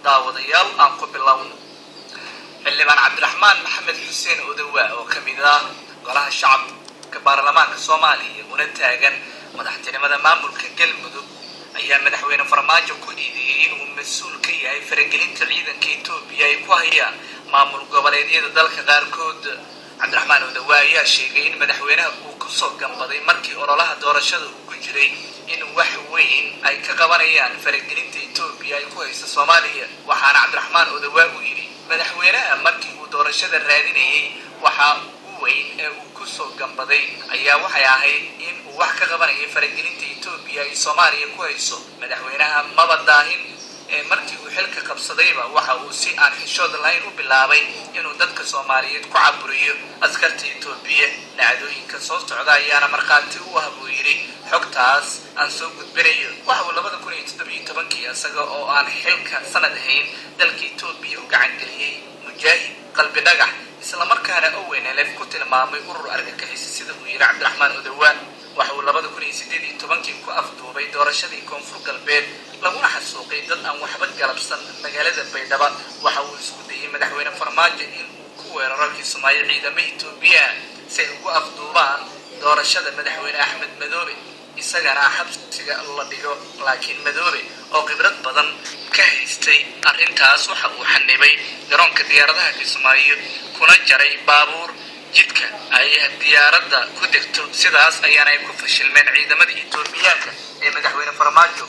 daawadayaal aan ku bilowno xildhibaan cabdiraxmaan maxamed xuseen odawaa oo ka mid ah golaha shacabka baarlamaanka Soomaaliya una taagan madaxtinimada maamulka Galmudug ayaa madaxweyne Farmaajo ku dhiiday inuu mas'uul ka yahay faragelinta ciidanka Itoobiya ay ku hayaan maamul goboleedyada dalka qaarkood. cabdiraxmaan odawaa ayaa sheegay in madaxweynaha uu ku soo gambaday markii ololaha doorashada uu ku jiray in wax weyn ay ka qabanayaan faragelinta Itoobiya ay ku hayso Soomaaliya. waxaana cabdiraxmaan odawaa uu yiri madaxweynaha markii uu doorashada raadinayay waxa uu weyn ee uu ku soo gambaday ayaa waxay ahayd in uu wax ka qabanayo faragelinta Itoobiya ay Soomaaliya ku hayso. madaxweynaha mabadaahin markii uu xilka qabsadayba waxa uu si aan xishood lahayn u bilaabay inuu dadka Soomaaliyeed ku caburiyo askarta Itoobiya. dhacdooyinka soo socda ayaana markhaati u ah buu yiri xogtaas aan soo gudbinayo. waxa uu 2017 isaga oo aan xilka sanad ahayn dalka Itoobiya u gacan galiyay mujaahid qalbi dhagax isla markaana ONLF ku tilmaamay urur argagixiso sida uu yiri cabdiraxmaan odawaa. waxa uu 2018 ku afduubay doorashadii koonfur galbeed laguna xasuuqay dad aan waxba galabsan magaalada Baydhabo. waxa uu isku dayay madaxweyne Farmaajo in uu ku weeraro Kismaayo ciidamada Itoobiya si ay ugu afduubaan doorashada madaxweyne Axmed Madoobe isagana xabsiga la dhigo. laakiin Madoobe oo khibrad badan ka haystay arrintaas waxa uu xanibay garoonka diyaaradaha Kismaayo kuna jaray baabuur jidka ay diyaaradda ku degto. sidaas ayaana ay ku fashilmeen ciidamada Itoobiyaanka ee madaxweyne Farmaajo